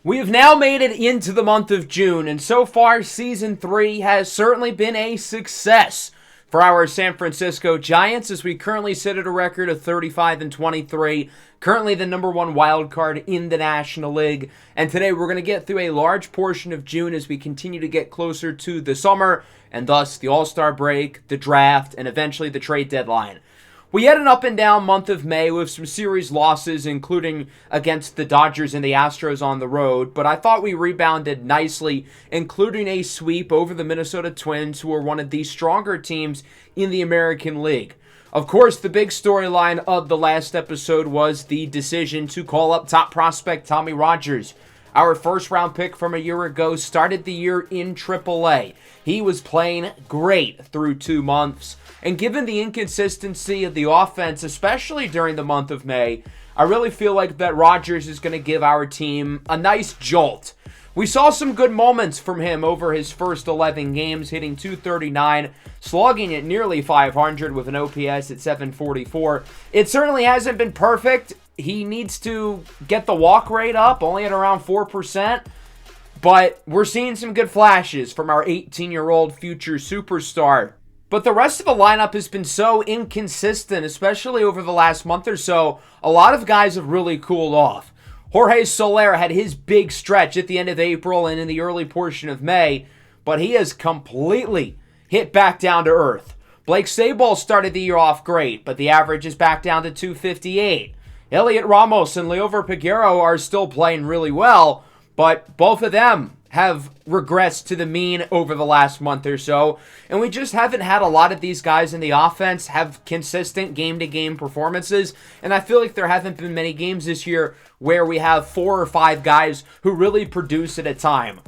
We have now made it into the month of June, and so far, Season 3 has certainly been a success for our San Francisco Giants, as we currently sit at a record of 35-23, currently the number one wild card in the National League. And today we're going to get through a large portion of June as we continue to get closer to the summer, and thus the All-Star break, the draft, and eventually the trade deadline. We had an up and down month of May with some series losses, including against the Dodgers and the Astros on the road, but I thought we rebounded nicely, including a sweep over the Minnesota Twins, who are one of the stronger teams in the American League. Of course, the big storyline of the last episode was the decision to call up top prospect Tommy Rogers. Our first round pick from a year ago started the year in AAA. He was playing great through 2 months. And given the inconsistency of the offense, especially during the month of May, I really feel like that Rogers is going to give our team a nice jolt. We saw some good moments from him over his first 11 games, hitting .239, slugging at nearly .500 with an OPS at .744. It certainly hasn't been perfect. He needs to get the walk rate up, only at around 4%. But we're seeing some good flashes from our 18-year-old future superstar. But the rest of the lineup has been so inconsistent, especially over the last month or so. A lot of guys have really cooled off. Jorge Soler had his big stretch at the end of April and in the early portion of May, but he has completely hit back down to earth. Blake Snell started the year off great, but the average is back down to .258. Elliot Ramos and Liover Peguero are still playing really well, but both of them have regressed to the mean over the last month or so, and we just haven't had a lot of these guys in the offense have consistent game-to-game performances, and I feel like there haven't been many games this year where we have 4 or 5 guys who really produce at a time.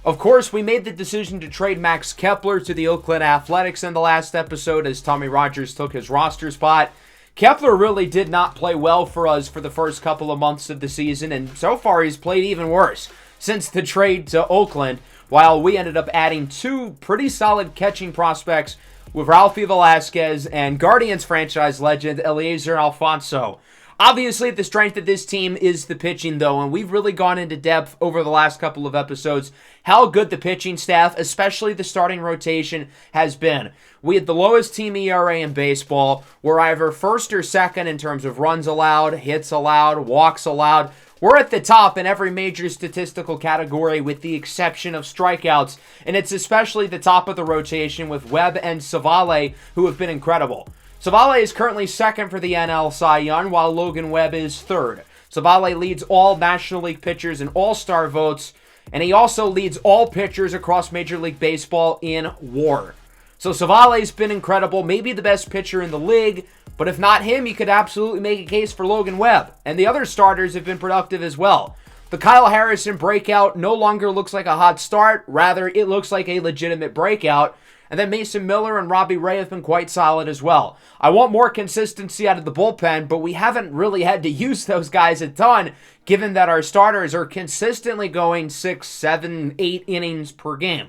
Of course, we made the decision to trade Max Kepler to the Oakland Athletics in the last episode as Tommy Rogers took his roster spot. Kepler really did not play well for us for the first couple of months of the season, and so far he's played even worse since the trade to Oakland, while we ended up adding 2 pretty solid catching prospects with Ralphie Velasquez and Guardians franchise legend Eliezer Alfonso. Obviously, the strength of this team is the pitching, though, and we've really gone into depth over the last couple of episodes how good the pitching staff, especially the starting rotation, has been. We had the lowest team ERA in baseball. We're either first or second in terms of runs allowed, hits allowed, walks allowed. We're at the top in every major statistical category with the exception of strikeouts, and it's especially the top of the rotation with Webb and Savale, who have been incredible. Savale is currently second for the NL Cy Young, while Logan Webb is third. Savale leads all National League pitchers in All-Star votes, and he also leads all pitchers across Major League Baseball in WAR. So Savale's been incredible, maybe the best pitcher in the league, but if not him, you could absolutely make a case for Logan Webb. And the other starters have been productive as well. The Kyle Harrison breakout no longer looks like a hot start, rather it looks like a legitimate breakout. And then Mason Miller and Robbie Ray have been quite solid as well. I want more consistency out of the bullpen, but we haven't really had to use those guys a ton, given that our starters are consistently going 6, 7, 8 innings per game.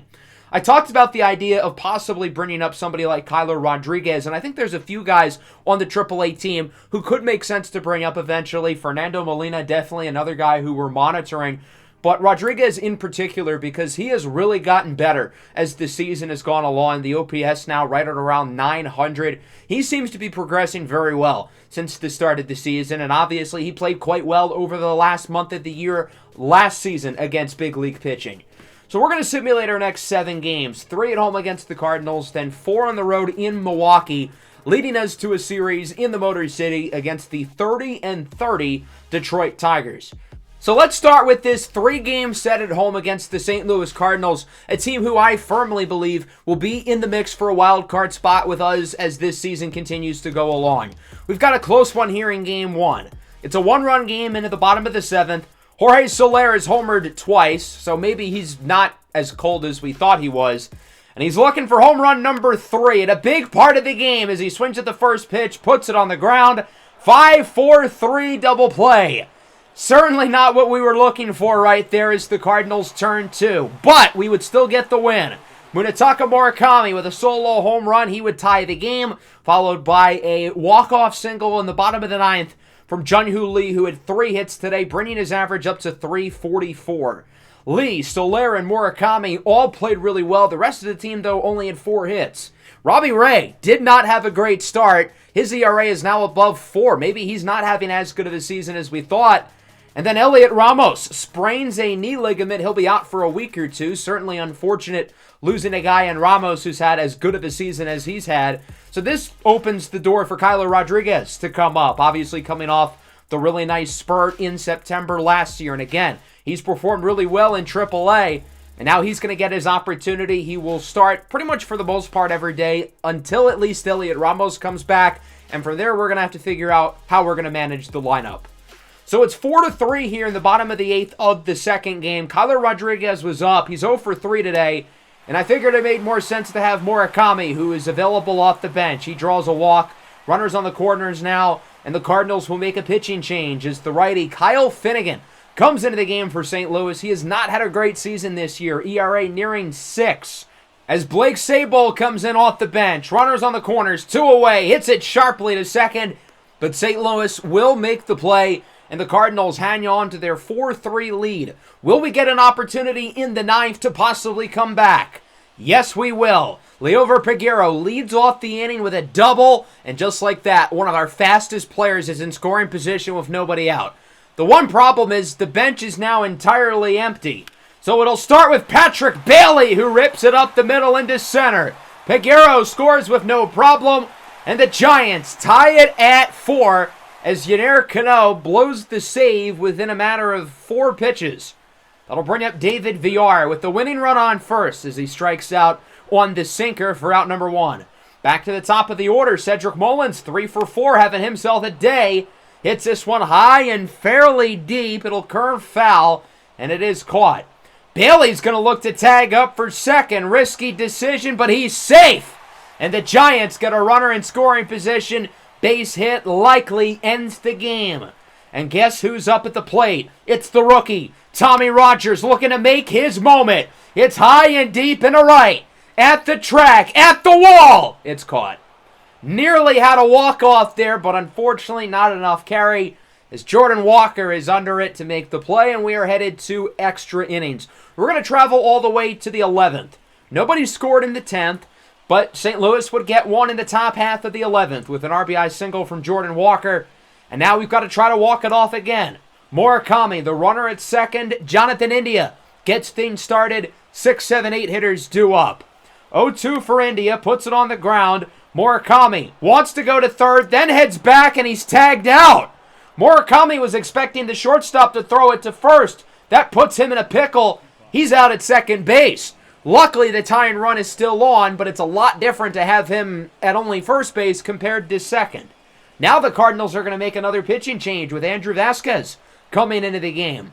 I talked about the idea of possibly bringing up somebody like Kyler Rodriguez, and I think there's a few guys on the AAA team who could make sense to bring up eventually. Fernando Molina, definitely another guy who we're monitoring. But Rodriguez in particular, because he has really gotten better as the season has gone along. The OPS now right at around 900. He seems to be progressing very well since the start of the season, and obviously he played quite well over the last month of the year last season against big league pitching. So we're going to simulate our next 7 games, 3 at home against the Cardinals, then 4 on the road in Milwaukee, leading us to a series in the Motor City against the 30-30 Detroit Tigers. So let's start with this 3-game set at home against the St. Louis Cardinals, a team who I firmly believe will be in the mix for a wild card spot with us as this season continues to go along. We've got a close one here in Game 1. It's a 1-run game into the bottom of the 7th. Jorge Soler has homered twice, so maybe he's not as cold as we thought he was. And he's looking for home run number 3 at a big part of the game as he swings at the first pitch, puts it on the ground. 5-4-3 double play. Certainly not what we were looking for right there as the Cardinals turn 2, but we would still get the win. Munetaka Murakami with a solo home run, he would tie the game, followed by a walk-off single in the bottom of the 9th from Jun-Hoo Lee, who had 3 hits today, bringing his average up to 344. Lee, Soler, and Murakami all played really well. The rest of the team, though, only had 4 hits. Robbie Ray did not have a great start. His ERA is now above 4. Maybe he's not having as good of a season as we thought. And then Elliot Ramos sprains a knee ligament. He'll be out for a week or two. Certainly unfortunate losing a guy in Ramos who's had as good of a season as he's had. So this opens the door for Kyler Rodriguez to come up. Obviously coming off the really nice spurt in September last year. And again, he's performed really well in AAA. And now he's going to get his opportunity. He will start pretty much for the most part every day until at least Elliot Ramos comes back. And from there, we're going to have to figure out how we're going to manage the lineup. So it's 4-3 here in the bottom of the 8th of the second game. Kyler Rodriguez was up. He's 0 for 3 today. And I figured it made more sense to have Murakami, who is available off the bench. He draws a walk. Runners on the corners now. And the Cardinals will make a pitching change as the righty Kyle Finnegan comes into the game for St. Louis. He has not had a great season this year. ERA nearing 6. As Blake Sabol comes in off the bench. Runners on the corners. 2 away. Hits it sharply to second. But St. Louis will make the play. And the Cardinals hang on to their 4-3 lead. Will we get an opportunity in the 9th to possibly come back? Yes, we will. Liover Peguero leads off the inning with a double. And just like that, one of our fastest players is in scoring position with nobody out. The one problem is the bench is now entirely empty. So it'll start with Patrick Bailey, who rips it up the middle into center. Peguero scores with no problem. And the Giants tie it at 4. As Yennier Cano blows the save within a matter of 4 pitches. That'll bring up David Villar with the winning run on first as he strikes out on the sinker for out number 1. Back to the top of the order, Cedric Mullins, 3 for 4, having himself a day. Hits this one high and fairly deep. It'll curve foul, and it is caught. Bailey's going to look to tag up for second. Risky decision, but he's safe. And the Giants get a runner in scoring position. Base hit likely ends the game. And guess who's up at the plate? It's the rookie, Tommy Rogers, looking to make his moment. It's high and deep and to right. At the track, at the wall. It's caught. Nearly had a walk-off there, but unfortunately not enough carry. As Jordan Walker is under it to make the play, and we are headed to extra innings. We're going to travel all the way to the 11th. Nobody scored in the 10th. But St. Louis would get one in the top half of the 11th with an RBI single from Jordan Walker. And now we've got to try to walk it off again. Murakami, the runner at second. Jonathan India gets things started. 6, 7, 8 hitters due up. 0-2 for India, puts it on the ground. Murakami wants to go to third, then heads back, and he's tagged out. Murakami was expecting the shortstop to throw it to first. That puts him in a pickle. He's out at second base. Luckily, the tying run is still on, but it's a lot different to have him at only first base compared to second. Now the Cardinals are going to make another pitching change with Andrew Vasquez coming into the game.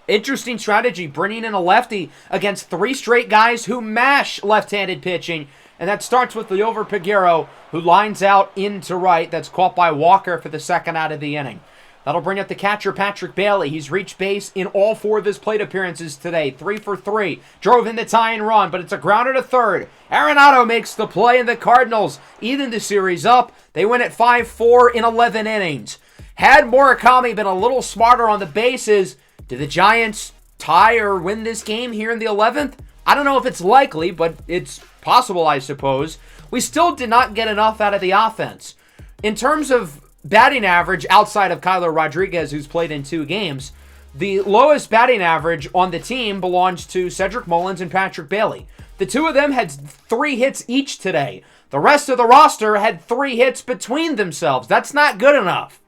Interesting strategy, bringing in a lefty against 3 straight guys who mash left-handed pitching. And that starts with Liover Peguero, who lines out into right. That's caught by Walker for the second out of the inning. That'll bring up the catcher, Patrick Bailey. He's reached base in all 4 of his plate appearances today. 3 for 3. Drove in the tying run, but it's a grounder to third. Arenado makes the play, and the Cardinals even the series up. They win at 5-4 in 11 innings. Had Murakami been a little smarter on the bases, do the Giants tie or win this game here in the 11th? I don't know if it's likely, but it's possible, I suppose. We still did not get enough out of the offense. In terms of batting average outside of Kyler Rodriguez, who's played in 2 games, the lowest batting average on the team belongs to Cedric Mullins and Patrick Bailey. The 2 of them had 3 hits each today. The rest of the roster had 3 hits between themselves. That's not good enough.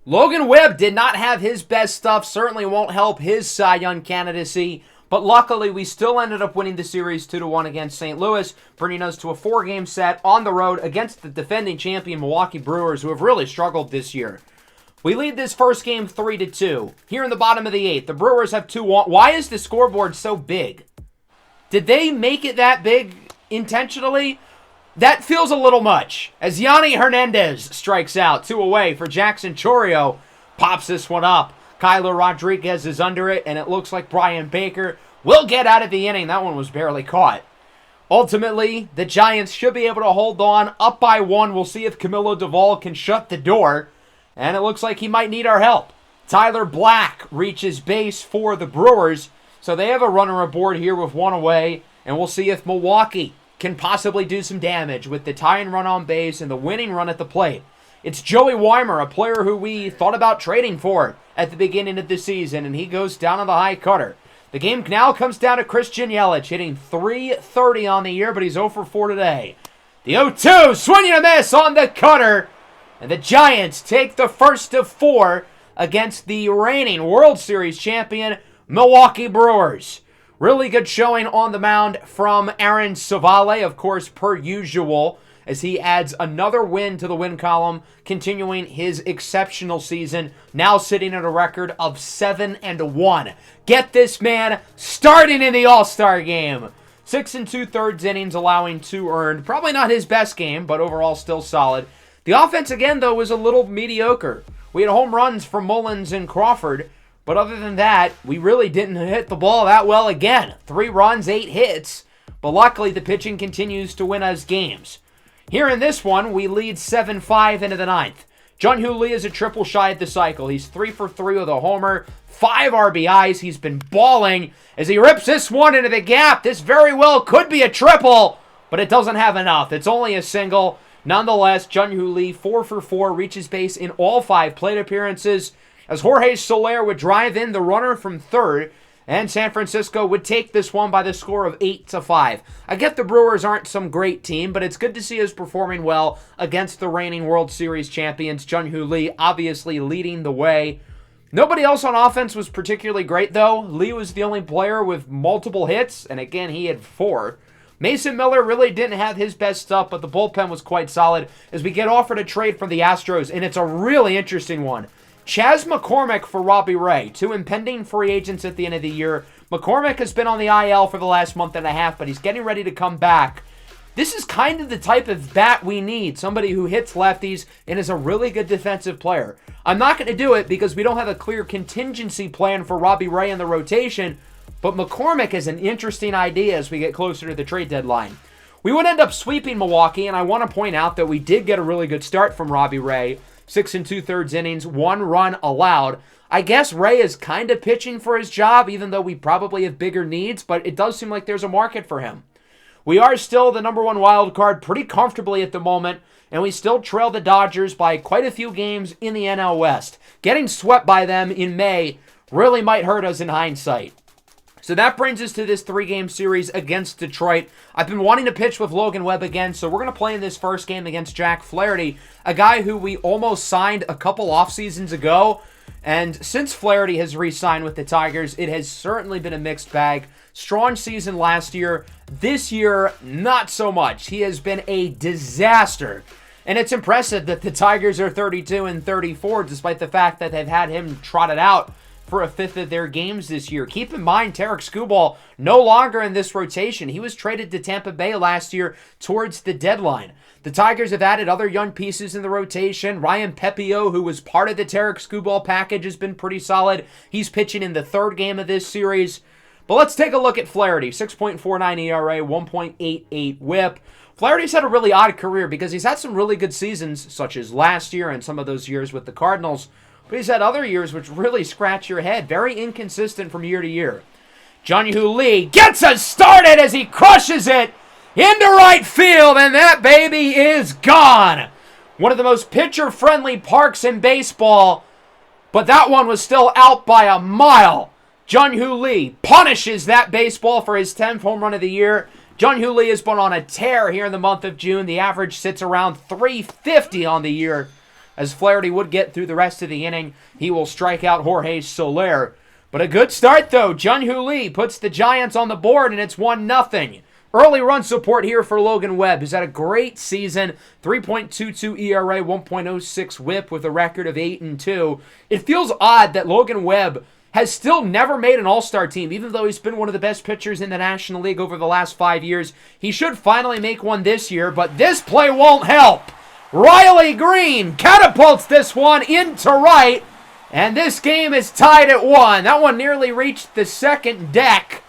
Logan Webb did not have his best stuff, certainly won't help his Cy Young candidacy, but luckily we still ended up winning the series 2-1 against St. Louis, bringing us to a 4-game set on the road against the defending champion Milwaukee Brewers, who have really struggled this year. We lead this first game 3-2. Here in the bottom of the 8th, the Brewers have 2-1. Why is the scoreboard so big? Did they make it that big intentionally? That feels a little much. As Yanni Hernandez strikes out, 2 away for Jackson Chourio. Pops this one up. Kyler Rodriguez is under it, and it looks like Brian Baker will get out of the inning. That one was barely caught. Ultimately, the Giants should be able to hold on up by 1. We'll see if Camilo Doval can shut the door. and it looks like he might need our help. Tyler Black reaches base for the Brewers, so they have a runner aboard here with one away, and we'll see if Milwaukee can possibly do some damage with the tying run on base and the winning run at the plate. It's Joey Weimer, a player who we thought about trading for at the beginning of the season, and he goes down on the high cutter. The game now comes down to Christian Yelich, hitting .330 on the year, but he's 0 for 4 today. The 0-2, swing and a miss on the cutter, and the Giants take the first of 4 against the reigning World Series champion, Milwaukee Brewers. Really good showing on the mound from Aaron Savale, of course, per usual, as he adds another win to the win column, continuing his exceptional season, now sitting at a record of 7-1. Get this man starting in the All-Star game. 6 2/3 innings, allowing 2 earned. Probably not his best game, but overall still solid. The offense, again, though, was a little mediocre. We had home runs from Mullins and Crawford, but other than that, we really didn't hit the ball that well again. 3 runs, 8 hits, but luckily the pitching continues to win us games. Here in this one, we lead 7-5 into the 9th. Jun-Hoo Lee is a triple shy at the cycle. He's 3 for 3 with a homer, 5 RBIs. He's been balling as he rips this one into the gap. This very well could be a triple, but it doesn't have enough. It's only a single. Nonetheless, Jun-Hoo Lee, 4 for 4, reaches base in all 5 plate appearances, as Jorge Soler would drive in the runner from third, and San Francisco would take this one by the score of 8-5. I get the Brewers aren't some great team, but it's good to see us performing well against the reigning World Series champions. Jun-Hoo Lee obviously leading the way. Nobody else on offense was particularly great, though. Lee was the only player with multiple hits, and again, he had 4. Mason Miller really didn't have his best stuff, but the bullpen was quite solid as we get offered a trade from the Astros, and it's a really interesting one. Chas McCormick for Robbie Ray, 2 impending free agents at the end of the year. McCormick has been on the IL for the last month and a half, but he's getting ready to come back. This is kind of the type of bat we need, somebody who hits lefties and is a really good defensive player. I'm not going to do it because we don't have a clear contingency plan for Robbie Ray in the rotation, but McCormick is an interesting idea as we get closer to the trade deadline. We would end up sweeping Milwaukee, and I want to point out that we did get a really good start from Robbie Ray. 6 2/3 innings, 1 run allowed. I guess Ray is kind of pitching for his job, even though we probably have bigger needs, but it does seem like there's a market for him. We are still the number 1 wild card pretty comfortably at the moment, and we still trail the Dodgers by quite a few games in the NL West. Getting swept by them in May really might hurt us in hindsight. So that brings us to this 3-game series against Detroit. I've been wanting to pitch with Logan Webb again, so we're going to play in this first game against Jack Flaherty, a guy who we almost signed a couple off seasons ago. And since Flaherty has re-signed with the Tigers, it has certainly been a mixed bag. Strong season last year. This year, not so much. He has been a disaster. And it's impressive that the Tigers are 32-34, despite the fact that they've had him trotted out for a fifth of their games this year. Keep in mind, Tarek Skubal no longer in this rotation. He was traded to Tampa Bay last year towards the deadline. The Tigers have added other young pieces in the rotation. Ryan Pepio, who was part of the Tarek Skubal package, has been pretty solid. He's pitching in the 3rd game of this series. But let's take a look at Flaherty. 6.49 ERA, 1.88 whip. Flaherty's had a really odd career because he's had some really good seasons, such as last year and some of those years with the Cardinals. But he's had other years which really scratch your head. Very inconsistent from year to year. Jun-Hoo Lee gets us started as he crushes it into right field, and that baby is gone. One of the most pitcher-friendly parks in baseball, but that one was still out by a mile. Jun-Hoo Lee punishes that baseball for his 10th home run of the year. Jun-Hoo Lee has been on a tear here in the month of June. The average sits around .350 on the year. As Flaherty would get through the rest of the inning, he will strike out Jorge Soler. But a good start, though. Jun-Hoo Lee puts the Giants on the board, and it's 1-0. Early run support here for Logan Webb, who's had a great season. 3.22 ERA, 1.06 whip with a record of 8-2. It feels odd that Logan Webb has still never made an all-star team, even though he's been one of the best pitchers in the National League over the last 5 years. He should finally make one this year, but this play won't help. Riley Green catapults this one into right, and this game is tied at 1. That one nearly reached the second deck.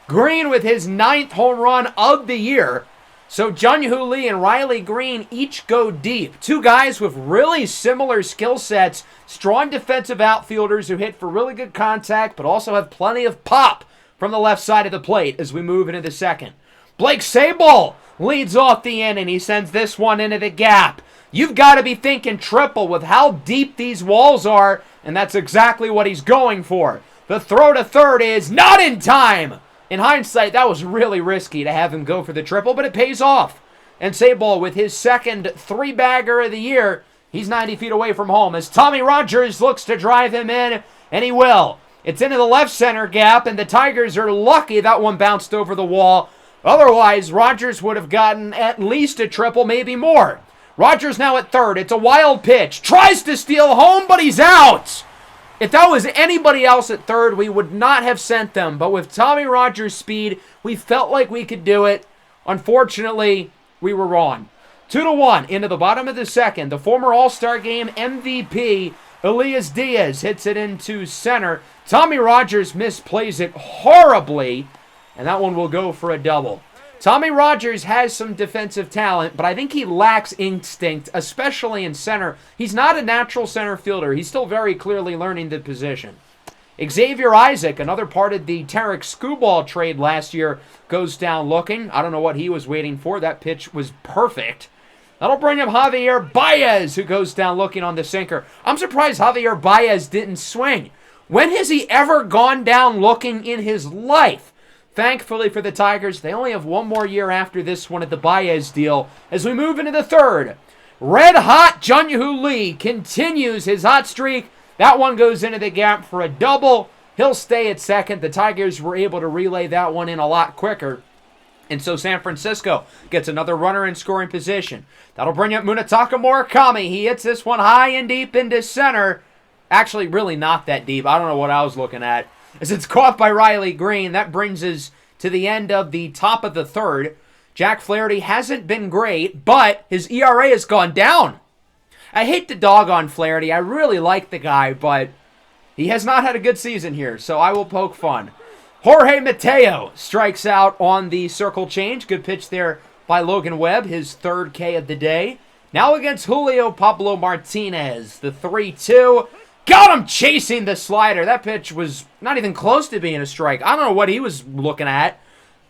Green with his 9th home run of the year. So Jung-Hoo Lee and Riley Green each go deep. Two guys with really similar skill sets, strong defensive outfielders who hit for really good contact, but also have plenty of pop from the left side of the plate as we move into the second. Blake Sabol leads off the inning. He sends this one into the gap. You've got to be thinking triple with how deep these walls are, and that's exactly what he's going for. The throw to third is not in time. In hindsight, that was really risky to have him go for the triple, but it pays off. And Sabol, with his second three-bagger of the year, he's 90 feet away from home as Tommy Rogers looks to drive him in, and he will. It's into the left center gap, and the Tigers are lucky that one bounced over the wall. Otherwise, Rogers would have gotten at least a triple, maybe more. Rogers now at third. It's a wild pitch. Tries to steal home, but he's out. If that was anybody else at third, we would not have sent them. But with Tommy Rogers' speed, we felt like we could do it. Unfortunately, we were wrong. 2-1 into the bottom of the second. The former All-Star Game MVP, Elias Diaz, hits it into center. Tommy Rogers misplays it horribly, and that one will go for a double. Tommy Rogers has some defensive talent, but I think he lacks instinct, especially in center. He's not a natural center fielder. He's still very clearly learning the position. Xavier Isaac, another part of the Tarek Skubal trade last year, goes down looking. I don't know what he was waiting for. That pitch was perfect. That'll bring up Javier Baez, who goes down looking on the sinker. I'm surprised Javier Baez didn't swing. When has he ever gone down looking in his life? Thankfully for the Tigers, they only have one more year after this one at the Baez deal as we move into the third. Red-hot Jung-Hoo Lee continues his hot streak. That one goes into the gap for a double. He'll stay at second. The Tigers were able to relay that one in a lot quicker. And so San Francisco gets another runner in scoring position. That'll bring up Munetaka Murakami. He hits this one high and deep into center. Actually, really not that deep. I don't know what I was looking at. As it's caught by Riley Green, that brings us to the end of the top of the third. Jack Flaherty hasn't been great, but his ERA has gone down. I hate to dog on Flaherty. I really like the guy, but he has not had a good season here, so I will poke fun. Jorge Mateo strikes out on the circle change. Good pitch there by Logan Webb, his third K of the day. Now against Julio Pablo Martinez, the 3-2. Got him chasing the slider. That pitch was not even close to being a strike. I don't know what he was looking at.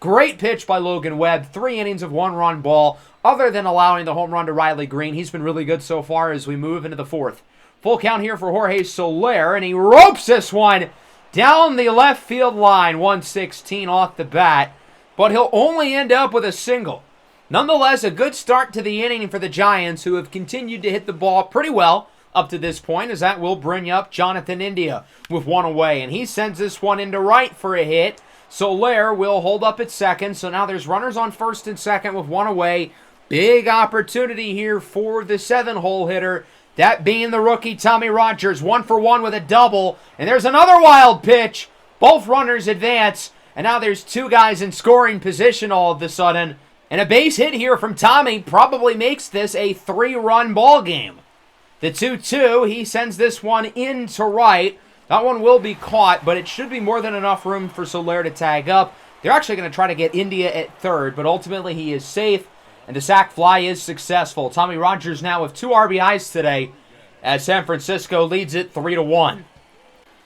Great pitch by Logan Webb. 3 innings of 1-run ball. Other than allowing the home run to Riley Green, he's been really good so far as we move into the fourth. Full count here for Jorge Soler, and he ropes this one down the left field line. 116 off the bat, but he'll only end up with a single. Nonetheless, a good start to the inning for the Giants, who have continued to hit the ball pretty well up to this point, as that will bring up Jonathan India with one away, and he sends this one into right for a hit. Soler will hold up at second, so now there's runners on first and second with one away. Big opportunity here for the 7-hole hitter, that being the rookie Tommy Rogers. 1 for 1 with a double, and there's another wild pitch. Both runners advance, and now there's 2 guys in scoring position all of a sudden, and a base hit here from Tommy probably makes this a 3-run ball game. The 2-2, he sends this one into right. That one will be caught, but it should be more than enough room for Soler to tag up. They're actually going to try to get India at third, but ultimately he is safe, and the sac fly is successful. Tommy Rogers now with 2 RBIs today as San Francisco leads it 3-1.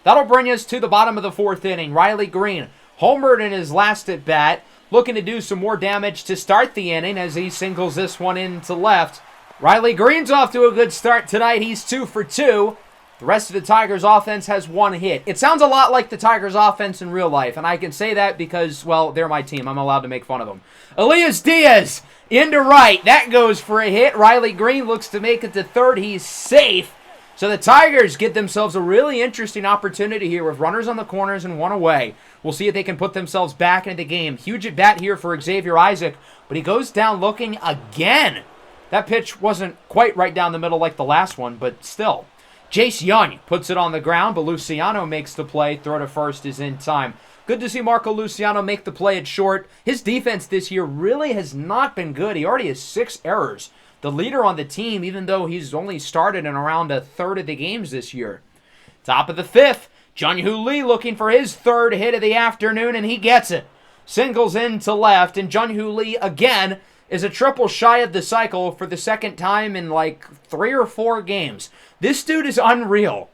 That'll bring us to the bottom of the fourth inning. Riley Green homered in his last at-bat, looking to do some more damage to start the inning as he singles this one into left. Riley Green's off to a good start tonight. He's 2 for 2. The rest of the Tigers' offense has 1 hit. It sounds a lot like the Tigers' offense in real life, and I can say that because, well, they're my team. I'm allowed to make fun of them. Elias Diaz into right. That goes for a hit. Riley Green looks to make it to third. He's safe. So the Tigers get themselves a really interesting opportunity here with runners on the corners and 1 away. We'll see if they can put themselves back into the game. Huge at bat here for Xavier Isaac, but he goes down looking again. That pitch wasn't quite right down the middle like the last one, but still. Jace Young puts it on the ground, but Luciano makes the play. Throw to first is in time. Good to see Marco Luciano make the play at short. His defense this year really has not been good. He already has 6 errors. The leader on the team, even though he's only started in around a third of the games this year. Top of the fifth, Jung-Hoo Lee looking for his 3rd hit of the afternoon, and he gets it. Singles in to left, and Jung-Hoo Lee again is a triple shy of the cycle for the second time in like 3 or 4 games. This dude is unreal.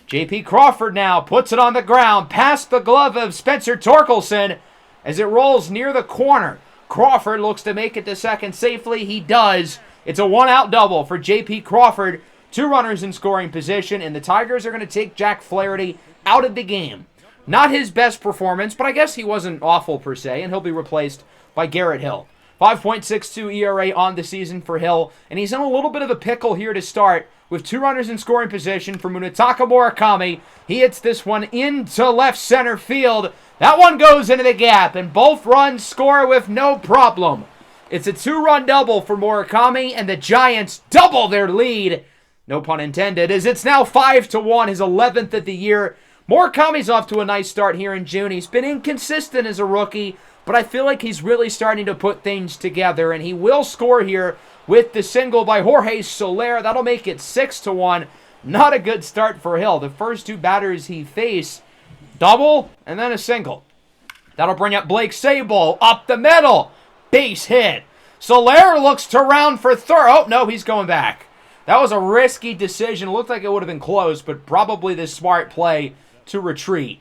J.P. Crawford now puts it on the ground past the glove of Spencer Torkelson as it rolls near the corner. Crawford looks to make it to second safely. He does. It's a 1-out double for J.P. Crawford. 2 runners in scoring position, and the Tigers are going to take Jack Flaherty out of the game. Not his best performance, but I guess he wasn't awful per se, and he'll be replaced by Garrett Hill. 5.62 ERA on the season for Hill, and he's in a little bit of a pickle here to start with 2 runners in scoring position for Munetaka Murakami. He hits this one into left center field. That one goes into the gap, and both runs score with no problem. It's a 2-run double for Murakami, and the Giants double their lead. No pun intended, as it's now 5-1, his 11th of the year. Murakami's off to a nice start here in June. He's been inconsistent as a rookie, but I feel like he's really starting to put things together, and he will score here with the single by Jorge Soler. That'll make it 6-1. Not a good start for Hill. The first 2 batters he faced, double and then a single. That'll bring up Blake Sabol up the middle. Base hit. Soler looks to round for third. Oh, no, he's going back. That was a risky decision. Looked like it would have been close, but probably the smart play to retreat.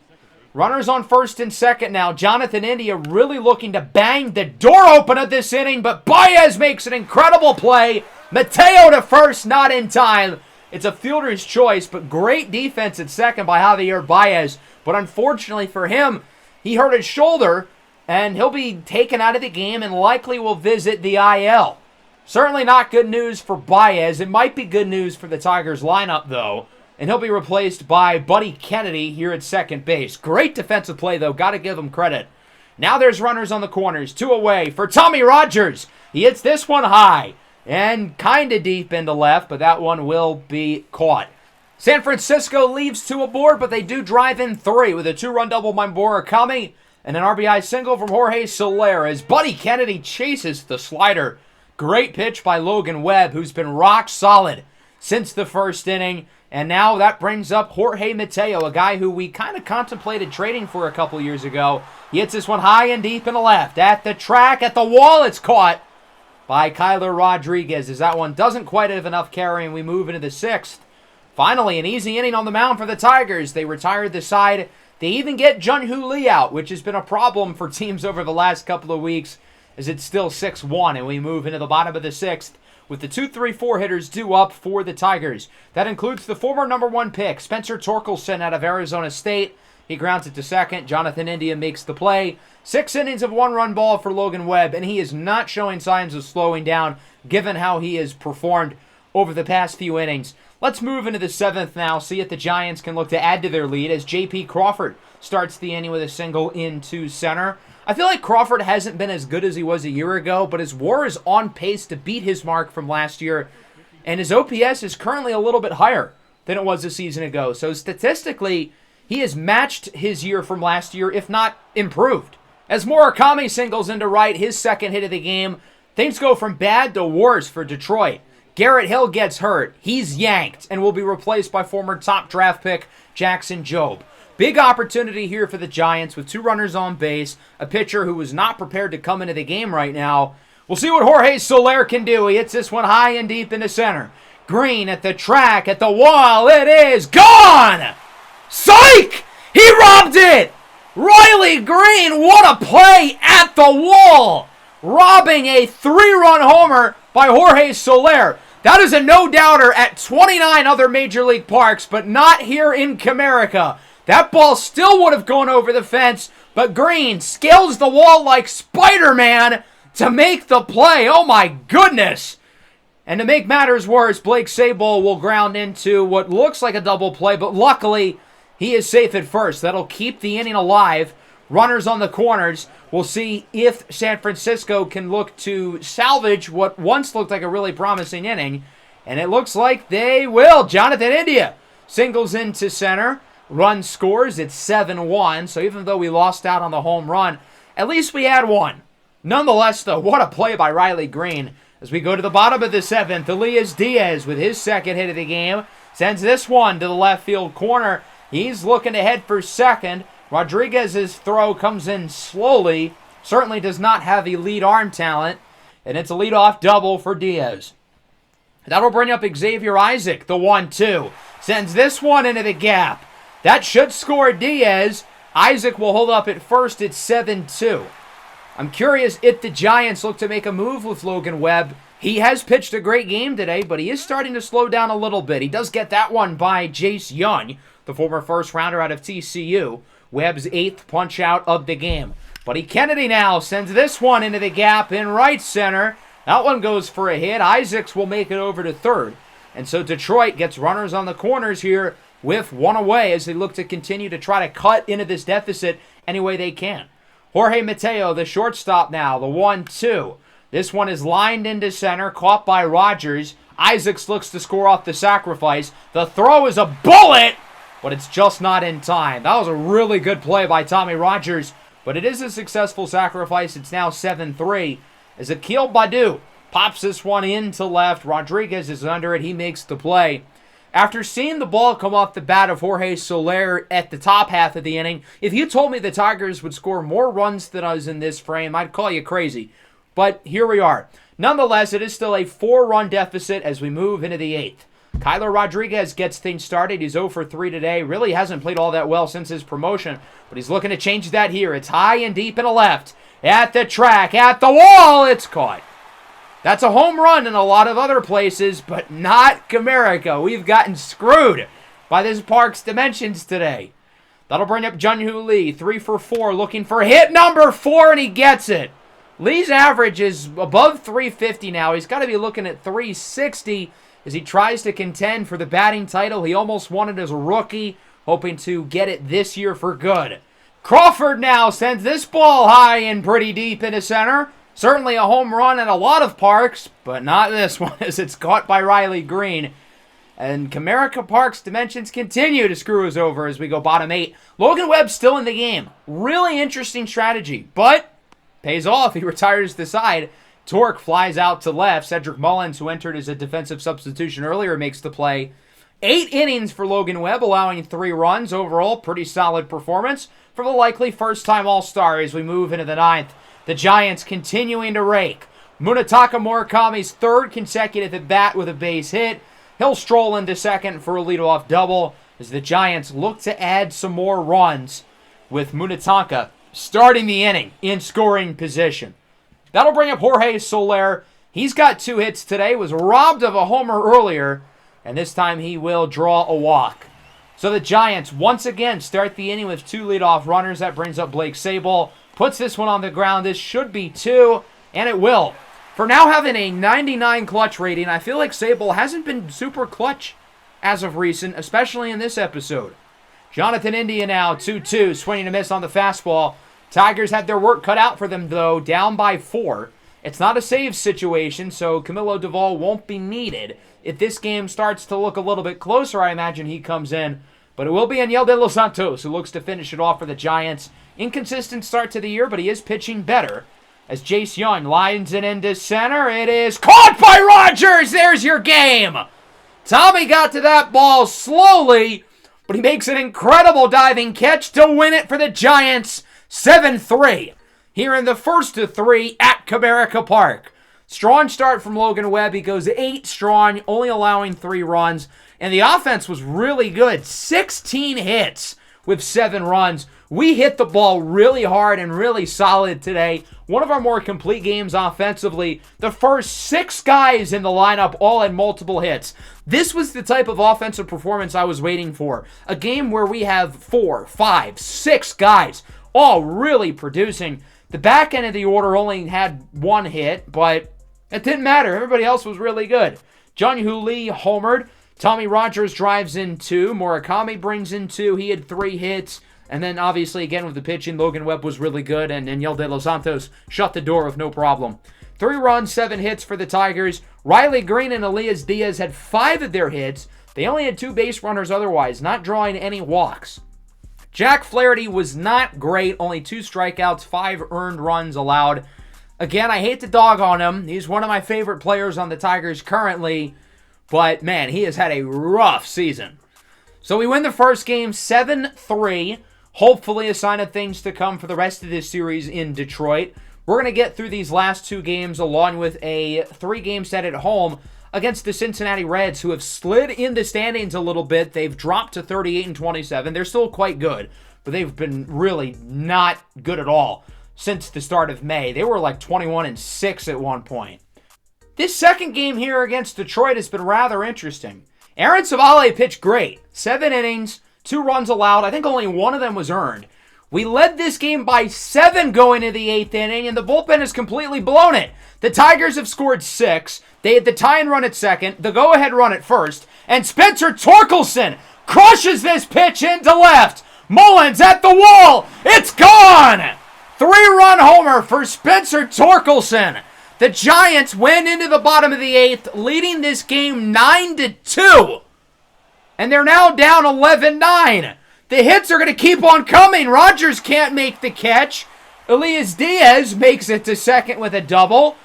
Runners on first and second now. Jonathan India really looking to bang the door open of this inning, but Baez makes an incredible play. Mateo to first, not in time. It's a fielder's choice, but great defense at second by Javier Baez. But unfortunately for him, he hurt his shoulder, and he'll be taken out of the game and likely will visit the IL. Certainly not good news for Baez. It might be good news for the Tigers lineup, though. And he'll be replaced by Buddy Kennedy here at second base. Great defensive play, though. Got to give him credit. Now there's runners on the corners. 2 away for Tommy Rogers. He hits this one high and kind of deep into left, but that one will be caught. San Francisco leaves 2 aboard, but they do drive in 3 with a 2-run double by Murakami and an RBI single from Jorge Soler as Buddy Kennedy chases the slider. Great pitch by Logan Webb, who's been rock solid since the first inning. And now that brings up Jorge Mateo, a guy who we kind of contemplated trading for a couple years ago. He hits this one high and deep in the left. At the track, at the wall, it's caught by Kyler Rodriguez as that one doesn't quite have enough carry, and we move into the 6th. Finally, an easy inning on the mound for the Tigers. They retired the side. They even get Jun-Hoo Lee out, which has been a problem for teams over the last couple of weeks, as it's still 6-1, and we move into the bottom of the 6th with the 2-3-4 hitters due up for the Tigers. That includes the former number 1 pick, Spencer Torkelson out of Arizona State. He grounds it to second. Jonathan India makes the play. 6 innings of 1-run ball for Logan Webb, and he is not showing signs of slowing down given how he has performed over the past few innings. Let's move into the 7th now, see if the Giants can look to add to their lead as J.P. Crawford starts the inning with a single into center. I feel like Crawford hasn't been as good as he was a year ago, but his WAR is on pace to beat his mark from last year, and his OPS is currently a little bit higher than it was a season ago. So statistically, he has matched his year from last year, if not improved. As Murakami singles into right, his second hit of the game, things go from bad to worse for Detroit. Garrett Hill gets hurt. He's yanked and will be replaced by former top draft pick Jackson Jobe. Big opportunity here for the Giants with 2 runners on base, a pitcher who was not prepared to come into the game right now. We'll see what Jorge Soler can do. He hits this one high and deep into center. Green at the track, at the wall. It is gone! Psych! He robbed it! Riley Green, what a play at the wall! Robbing a 3-run homer by Jorge Soler. That is a no-doubter at 29 other Major League parks, but not here in Comerica. That ball still would have gone over the fence, but Green scales the wall like Spider-Man to make the play. Oh my goodness! And to make matters worse, Blake Sabol will ground into what looks like a double play, but luckily he is safe at first. That'll keep the inning alive. Runners on the corners. We'll see if San Francisco can look to salvage what once looked like a really promising inning. And it looks like they will. Jonathan India singles into center. Run scores. It's 7-1. So even though we lost out on the home run, at least we had one. Nonetheless, though, what a play by Riley Green. As we go to the bottom of the 7th, Elias Diaz with his second hit of the game sends this one to the left field corner. He's looking to head for second. Rodriguez's throw comes in slowly. Certainly does not have elite arm talent. and it's a leadoff double for Diaz. That'll bring up Xavier Isaac, the 1-2. Sends this one into the gap. That should score Diaz. Isaac will hold up at first at 7-2. I'm curious if the Giants look to make a move with Logan Webb. He has pitched a great game today, but he is starting to slow down a little bit. He does get that one by Jace Young, the former first-rounder out of TCU. Webb's 8th punch-out of the game. Buddy Kennedy now sends this one into the gap in right center. That one goes for a hit. Isaacs will make it over to third. And so Detroit gets runners on the corners here with one away as they look to continue to try to cut into this deficit any way they can. Jorge Mateo, the shortstop now, the 1-2. This one is lined into center, caught by Rogers. Isaacs looks to score off the sacrifice. The throw is a bullet, but it's just not in time. That was a really good play by Tommy Rogers, but it is a successful sacrifice. It's now 7-3 as Akil Baddoo pops this one into left. Rodriguez is under it. He makes the play. After seeing the ball come off the bat of Jorge Soler at the top half of the inning, if you told me the Tigers would score more runs than us in this frame, I'd call you crazy. But here we are. Nonetheless, it is still a 4-run deficit as we move into the 8th. Kyler Rodriguez gets things started. He's 0 for 3 today. Really hasn't played all that well since his promotion, but he's looking to change that here. It's high and deep and a left. At the track, at the wall, it's caught. That's a home run in a lot of other places, but not Comerica. We've gotten screwed by this Park's dimensions today. That'll bring up Jun-Hoo Lee, 3 for 4, looking for hit number 4, and he gets it. Lee's average is above 350 now. He's got to be looking at 360 as he tries to contend for the batting title. He almost won it as a rookie, hoping to get it this year for good. Crawford now sends this ball high and pretty deep into center. Certainly a home run in a lot of parks, but not this one as it's caught by Riley Green. And Comerica Park's dimensions continue to screw us over as we go bottom 8. Logan Webb still in the game. Really interesting strategy, but pays off. He retires the side. Torque flies out to left. Cedric Mullins, who entered as a defensive substitution earlier, makes the play. 8 innings for Logan Webb, allowing 3 runs. Overall, pretty solid performance for the likely first-time All-Star as we move into the 9th. The Giants continuing to rake. Munetaka Murakami's 3rd consecutive at-bat with a base hit. He'll stroll into second for a leadoff double as the Giants look to add some more runs with Munetaka starting the inning in scoring position. That'll bring up Jorge Soler. He's got 2 hits today, was robbed of a homer earlier, and this time he will draw a walk. So the Giants once again start the inning with 2 leadoff runners. That brings up Blake Sable. Puts this one on the ground. This should be 2, and it will. For now having a 99 clutch rating, I feel like Sable hasn't been super clutch as of recent, especially in this episode. Jonathan India now, 2-2, swinging a miss on the fastball. Tigers had their work cut out for them, though, down by 4. It's not a save situation, so Camilo Duvall won't be needed. If this game starts to look a little bit closer, I imagine he comes in. But it will be Aniel De Los Santos who looks to finish it off for the Giants. Inconsistent start to the year, but he is pitching better. As Jace Young lines it into center, it is caught by Rogers! There's your game! Tommy got to that ball slowly, but he makes an incredible diving catch to win it for the Giants. 7-3 here in the first of 3 at Comerica Park. Strong start from Logan Webb. He goes 8 strong, only allowing 3 runs. And the offense was really good. 16 hits with 7 runs. We hit the ball really hard and really solid today. One of our more complete games offensively. The first 6 guys in the lineup all had multiple hits. This was the type of offensive performance I was waiting for. A game where we have 4, 5, 6 guys all really producing. The back end of the order only had 1 hit, but it didn't matter. Everybody else was really good. Jun-Hoo Lee homered. Tommy Rogers drives in 2. Murakami brings in 2. He had 3 hits. And then, obviously, again with the pitching, Logan Webb was really good, and Aniel De Los Santos shut the door with no problem. 3 runs, 7 hits for the Tigers. Riley Green and Elias Diaz had 5 of their hits. They only had 2 base runners otherwise, not drawing any walks. Jack Flaherty was not great, only 2 strikeouts, 5 earned runs allowed. Again, I hate to dog on him. He's one of my favorite players on the Tigers currently, but man, he has had a rough season. So we win the first game 7-3. Hopefully a sign of things to come for the rest of this series in Detroit. We're going to get through these last 2 games along with a 3-game set at home against the Cincinnati Reds, who have slid in the standings a little bit. They've dropped to 38-27. They're still quite good, but they've been really not good at all since the start of May. They were like 21-6 at one point. This second game here against Detroit has been rather interesting. Aaron Savale pitched great. 7 innings, 2 runs allowed. I think only 1 of them was earned. We led this game by 7 going into the 8th inning, and the bullpen has completely blown it. The Tigers have scored 6. They had the tie-in run at second, the go-ahead run at first, and Spencer Torkelson crushes this pitch into left. Mullins at the wall. It's gone! 3-run homer for Spencer Torkelson. The Giants went into the bottom of the 8th, leading this game 9-2. And they're now down 11-9. The hits are going to keep on coming. Rogers can't make the catch. Elias Diaz makes it to second with a double.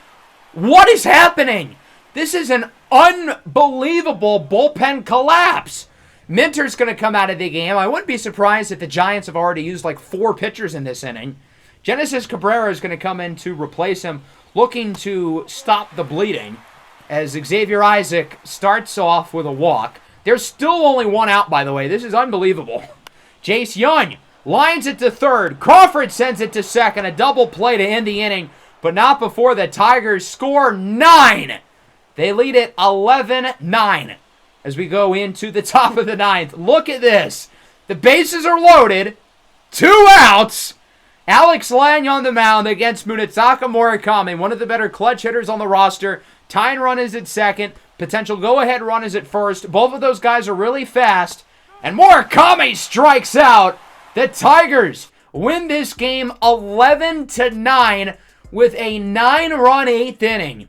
What is happening? This is an unbelievable bullpen collapse. Minter's going to come out of the game. I wouldn't be surprised if the Giants have already used like 4 pitchers in this inning. Genesis Cabrera is going to come in to replace him, looking to stop the bleeding as Xavier Isaac starts off with a walk. There's still only 1 out, by the way. This is unbelievable. Jace Young lines it to third. Crawford sends it to second. A double play to end the inning, but not before the Tigers score 9. They lead it 11-9 as we go into the top of the 9th. Look at this. The bases are loaded. 2 outs. Alex Lang on the mound against Munetaka Murakami, one of the better clutch hitters on the roster. Tying run is at second. Potential go-ahead run is at first. Both of those guys are really fast. And Murakami strikes out. The Tigers win this game 11-9 with a 9-run 8th inning.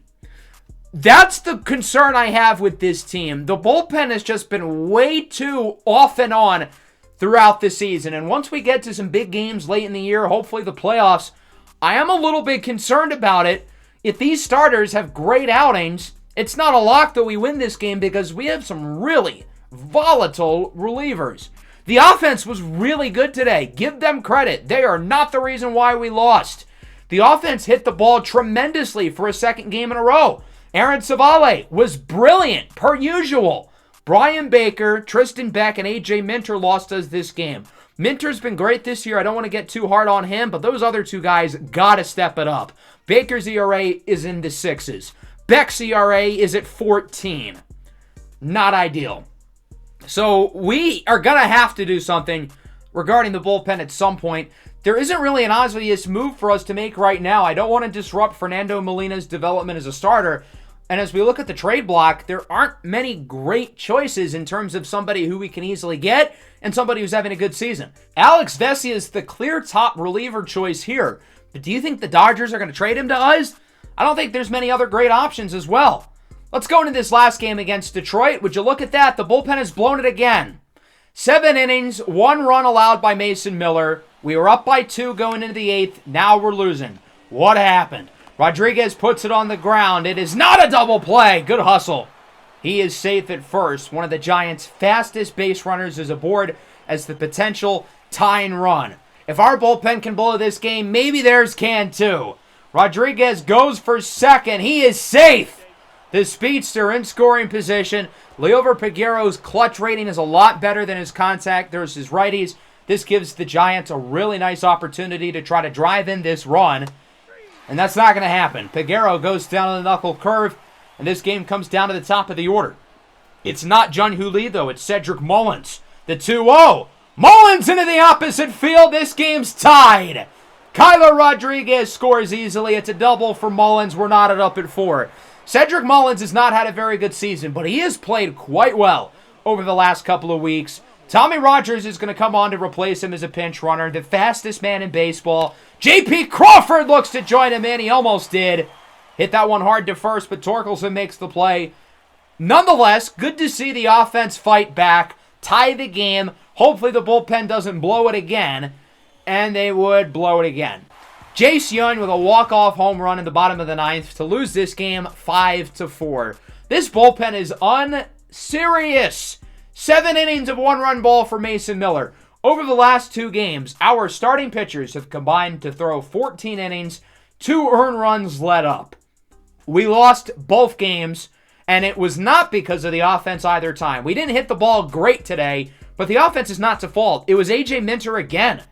That's the concern I have with this team. The bullpen has just been way too off and on throughout the season. And once we get to some big games late in the year, hopefully the playoffs, I am a little bit concerned about it. If these starters have great outings, it's not a lock that we win this game because we have some really volatile relievers. The offense was really good today. Give them credit. They are not the reason why we lost. The offense hit the ball tremendously for a second game in a row. Aaron Savale was brilliant, per usual. Brian Baker, Tristan Beck, and A.J. Minter lost us this game. Minter's been great this year. I don't want to get too hard on him, but those other 2 guys got to step it up. Baker's ERA is in the 6s. Beck's ERA is at 14. Not ideal. So we are going to have to do something regarding the bullpen at some point. There isn't really an obvious move for us to make right now. I don't want to disrupt Fernando Molina's development as a starter. And as we look at the trade block, there aren't many great choices in terms of somebody who we can easily get and somebody who's having a good season. Alex Vesia is the clear top reliever choice here. But do you think the Dodgers are going to trade him to us? I don't think there's many other great options as well. Let's go into this last game against Detroit. Would you look at that? The bullpen has blown it again. 7 innings, 1 run allowed by Mason Miller. We were up by 2 going into the 8th. Now we're losing. What happened? Rodriguez puts it on the ground. It is not a double play. Good hustle. He is safe at first. One of the Giants' fastest base runners is aboard as the potential tying run. If our bullpen can blow this game, maybe theirs can too. Rodriguez goes for second. He is safe. The speedster in scoring position. Liover Peguero's clutch rating is a lot better than his contact versus righties. This gives the Giants a really nice opportunity to try to drive in this run. And that's not going to happen. Peguero goes down on the knuckle curve, and this game comes down to the top of the order. It's not Jun-Hoo Lee, though. It's Cedric Mullins. The 2-0. Mullins into the opposite field. This game's tied. Kyler Rodriguez scores easily. It's a double for Mullins. We're knotted up at 4. Cedric Mullins has not had a very good season, but he has played quite well over the last couple of weeks. Tommy Rogers is going to come on to replace him as a pinch runner, the fastest man in baseball. J.P. Crawford looks to join him in. He almost did. Hit that one hard to first, but Torkelson makes the play. Nonetheless, good to see the offense fight back, tie the game. Hopefully the bullpen doesn't blow it again, and they would blow it again. Jace Young with a walk-off home run in the bottom of the 9th to lose this game 5-4. This bullpen is unserious. 7 innings of 1-run ball for Mason Miller. Over the last 2 games, our starting pitchers have combined to throw 14 innings, 2 earned runs let up. We lost both games, and it was not because of the offense either time. We didn't hit the ball great today, but the offense is not to fault. It was A.J. Minter again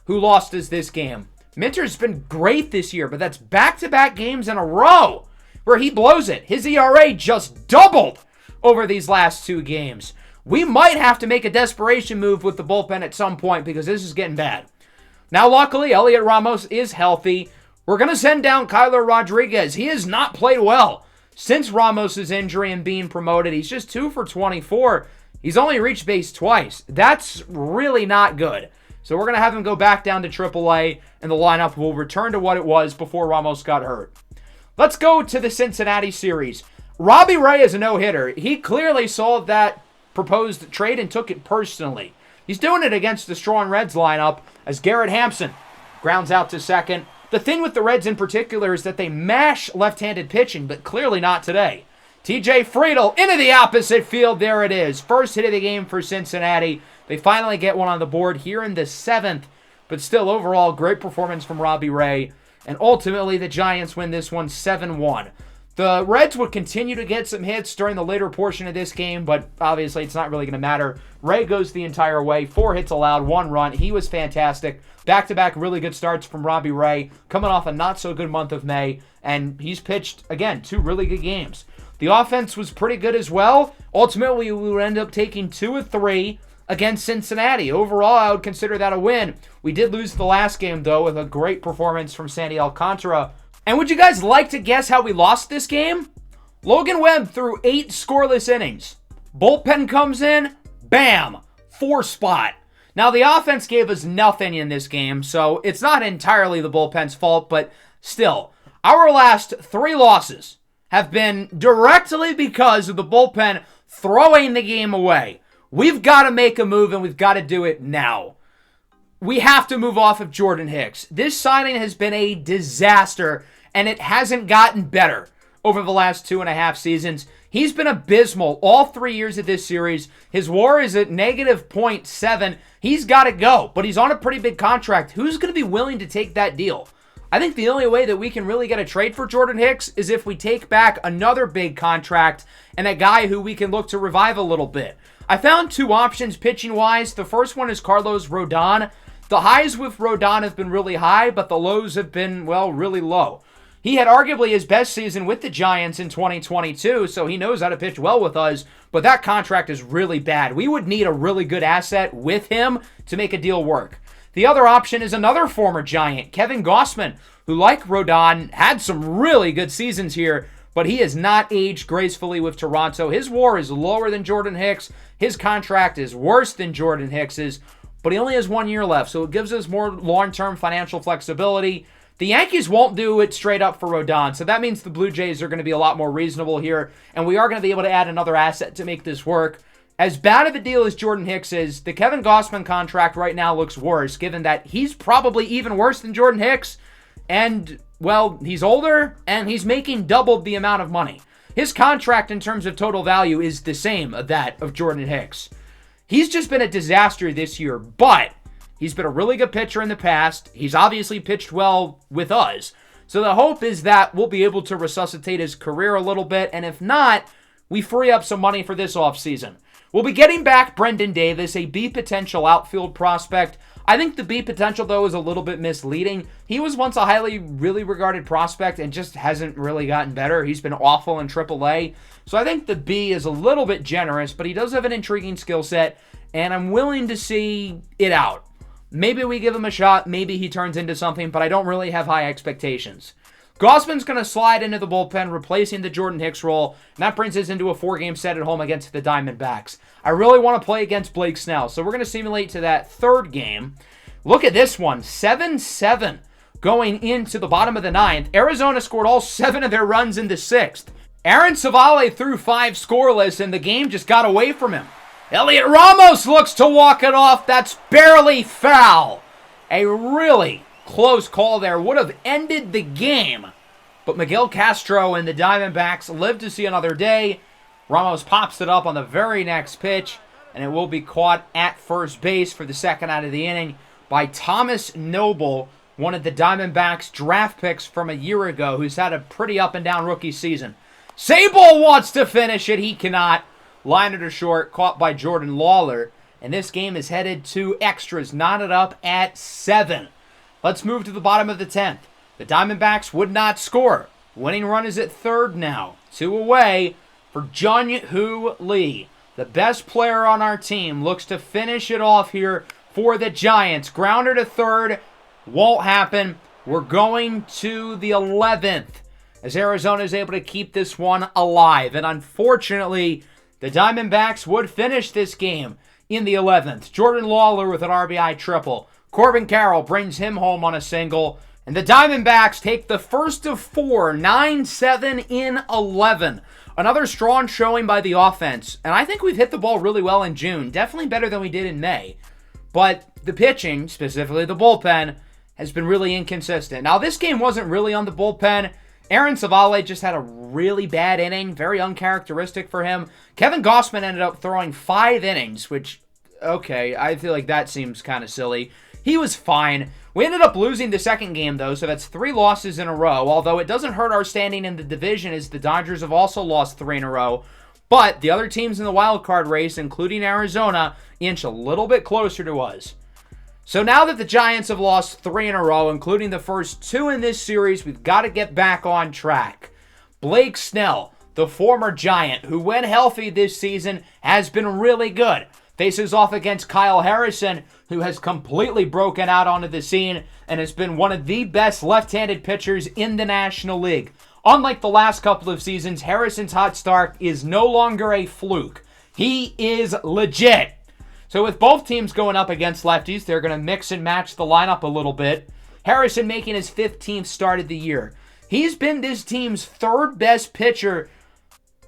who lost us this game. Minter's been great this year, but that's back-to-back games in a row where he blows it. His ERA just doubled over these last 2 games. We might have to make a desperation move with the bullpen at some point because this is getting bad. Now, luckily, Elliot Ramos is healthy. We're going to send down Kyler Rodriguez. He has not played well since Ramos' injury and being promoted. He's just 2 for 24. He's only reached base twice. That's really not good. So we're going to have him go back down to AAA, and the lineup will return to what it was before Ramos got hurt. Let's go to the Cincinnati series. Robbie Ray is a no-hitter. He clearly saw that proposed trade and took it personally. He's doing it against the strong Reds lineup as Garrett Hampson grounds out to second. The thing with the Reds in particular is that they mash left-handed pitching, but clearly not today. TJ Friedl into the opposite field. There it is. First hit of the game for Cincinnati. They finally get one on the board here in the 7th, but still overall great performance from Robbie Ray. And ultimately the Giants win this one 7-1. The Reds would continue to get some hits during the later portion of this game, but obviously it's not really going to matter. Ray goes the entire way. 4 hits allowed, 1 run. He was fantastic. Back-to-back really good starts from Robbie Ray, coming off a not-so-good month of May, and he's pitched, again, 2 really good games. The offense was pretty good as well. Ultimately, we would end up taking 2 of 3 against Cincinnati. Overall, I would consider that a win. We did lose the last game, though, with a great performance from Sandy Alcantara. And would you guys like to guess how we lost this game? Logan Webb threw 8 scoreless innings. Bullpen comes in, bam, 4 spot. Now, the offense gave us nothing in this game, so it's not entirely the bullpen's fault, but still, our last 3 losses have been directly because of the bullpen throwing the game away. We've got to make a move, and we've got to do it now. We have to move off of Jordan Hicks. This signing has been a disaster, and it hasn't gotten better over the last 2.5 seasons. He's been abysmal all 3 years of this series. His WAR is at negative .7. He's got to go, but he's on a pretty big contract. Who's going to be willing to take that deal? I think the only way that we can really get a trade for Jordan Hicks is if we take back another big contract and a guy who we can look to revive a little bit. I found 2 options pitching-wise. The first one is Carlos Rodon. The highs with Rodon have been really high, but the lows have been, well, really low. He had arguably his best season with the Giants in 2022, so he knows how to pitch well with us, but that contract is really bad. We would need a really good asset with him to make a deal work. The other option is another former Giant, Kevin Gausman, who, like Rodon, had some really good seasons here, but he has not aged gracefully with Toronto. His WAR is lower than Jordan Hicks. His contract is worse than Jordan Hicks's, but he only has 1 year left, so it gives us more long-term financial flexibility. The Yankees won't do it straight up for Rodon, so that means the Blue Jays are going to be a lot more reasonable here, and we are going to be able to add another asset to make this work. As bad of a deal as Jordan Hicks is, the Kevin Gausman contract right now looks worse, given that he's probably even worse than Jordan Hicks, and, well, he's older, and he's making double the amount of money. His contract in terms of total value is the same as that of Jordan Hicks. He's just been a disaster this year, but he's been a really good pitcher in the past. He's obviously pitched well with us. So the hope is that we'll be able to resuscitate his career a little bit, and if not, we free up some money for this offseason. We'll be getting back Brendan Davis, a B potential outfield prospect. I think the B potential, though, is a little bit misleading. He was once a highly, really regarded prospect and just hasn't really gotten better. He's been awful in AAA. So I think the B is a little bit generous, but he does have an intriguing skill set, and I'm willing to see it out. Maybe we give him a shot, maybe he turns into something, but I don't really have high expectations. Gausman's going to slide into the bullpen, replacing the Jordan Hicks role, and that brings us into a 4-game set at home against the Diamondbacks. I really want to play against Blake Snell, so we're going to simulate to that 3rd game. Look at this one, 7-7 going into the bottom of the 9th. Arizona scored all 7 of their runs in the 6th. Aaron Savale threw 5 scoreless, and the game just got away from him. Elliot Ramos looks to walk it off. That's barely foul. A really close call there. Would have ended the game. But Miguel Castro and the Diamondbacks live to see another day. Ramos pops it up on the very next pitch, and it will be caught at first base for the 2nd out of the inning by Thomas Noble. one of the Diamondbacks draft picks from a year ago who's had a pretty up and down rookie season. Sable wants to finish it. He cannot. Line it to short, caught by Jordan Lawler. And this game is headed to extras, knotted up at 7. Let's move to the bottom of the 10th. The Diamondbacks would not score. Winning run is at third now. 2 away for Jung-Hoo Lee. The best player on our team looks to finish it off here for the Giants. Grounder to third. Won't happen. We're going to the 11th as Arizona is able to keep this one alive. And unfortunately, the Diamondbacks would finish this game in the 11th. Jordan Lawler with an RBI triple. Corbin Carroll brings him home on a single. And the Diamondbacks take the first of 4, 9-7 in 11. Another strong showing by the offense. And I think we've hit the ball really well in June. Definitely better than we did in May. But the pitching, specifically the bullpen, has been really inconsistent. Now, this game wasn't really on the bullpen. Aaron Savale just had a really bad inning. Very uncharacteristic for him. Kevin Gossman ended up throwing 5 innings, which, okay, I feel like that seems kind of silly. He was fine. We ended up losing the second game, though, so that's 3 losses in a row, although it doesn't hurt our standing in the division as the Dodgers have also lost 3 in a row. But the other teams in the wild card race, including Arizona, inch a little bit closer to us. So now that the Giants have lost 3 in a row, including the first 2 in this series, we've got to get back on track. Blake Snell, the former Giant, who when healthy this season has been really good, faces off against Kyle Harrison, who has completely broken out onto the scene and has been one of the best left-handed pitchers in the National League. Unlike the last couple of seasons, Harrison's hot start is no longer a fluke. He is legit. So with both teams going up against lefties, they're going to mix and match the lineup a little bit. Harrison making his 15th start of the year. He's been this team's 3rd best pitcher,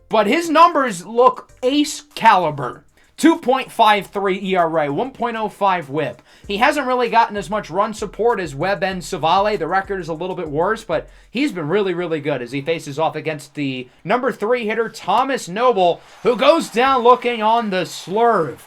but his numbers look ace caliber. 2.53 ERA, 1.05 whip. He hasn't really gotten as much run support as Webb and Savale. The record is a little bit worse, but he's been really, really good as he faces off against the number 3 hitter, Thomas Noble, who goes down looking on the slurve.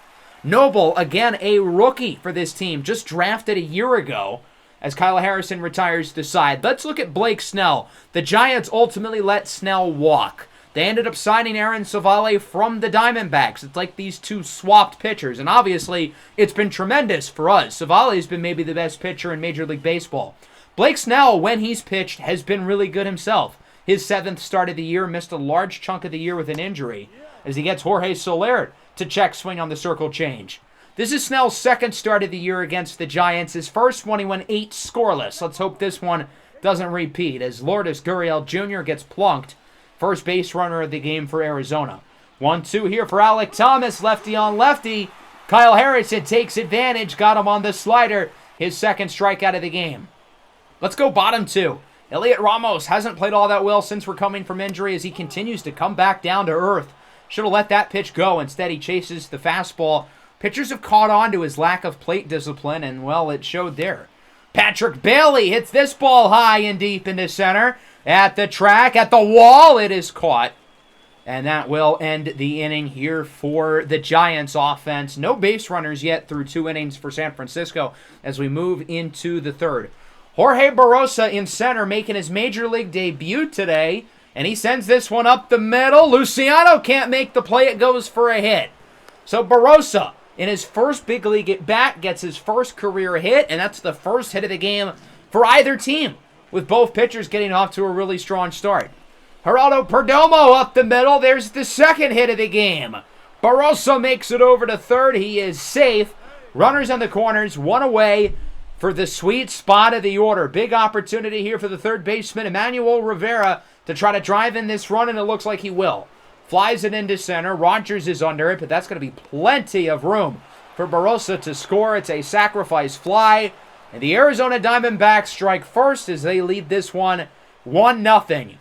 Noble, again, a rookie for this team, just drafted a year ago as Kyle Harrison retires to the side. Let's look at Blake Snell. The Giants ultimately let Snell walk. They ended up signing Aaron Savale from the Diamondbacks. It's like these two swapped pitchers, and obviously it's been tremendous for us. Savale's been maybe the best pitcher in Major League Baseball. Blake Snell, when he's pitched, has been really good himself. His 7th start of the year, missed a large chunk of the year with an injury as he gets Jorge Soler to check swing on the circle change. This is Snell's 2nd start of the year against the Giants. His first one, he went 8 scoreless. Let's hope this one doesn't repeat as Lourdes Gurriel Jr. gets plunked. First base runner of the game for Arizona. 1-2 here for Alek Thomas, lefty on lefty. Kyle Harrison takes advantage, got him on the slider. His 2nd strikeout of the game. Let's go bottom 2. Elliot Ramos hasn't played all that well since recovering from injury as he continues to come back down to earth. Should have let that pitch go. Instead, he chases the fastball. Pitchers have caught on to his lack of plate discipline, and, well, it showed there. Patrick Bailey hits this ball high and deep into center. At the track, at the wall, it is caught. And that will end the inning here for the Giants offense. No base runners yet through 2 innings for San Francisco as we move into the 3rd. Jorge Barrosa in center making his Major League debut today. And he sends this one up the middle. Luciano can't make the play. It goes for a hit. So Barrosa, in his first big league at bat, gets his first career hit. And that's the first hit of the game for either team, with both pitchers getting off to a really strong start. Geraldo Perdomo up the middle. There's the 2nd hit of the game. Barrosa makes it over to 3rd. He is safe. Runners on the corners, 1 away for the sweet spot of the order. Big opportunity here for the 3rd baseman, Emmanuel Rivera, to try to drive in this run, and it looks like he will. Flies it into center. Rogers is under it, but that's going to be plenty of room for Barrosa to score. It's a sacrifice fly. And the Arizona Diamondbacks strike first as they lead this one 1-0.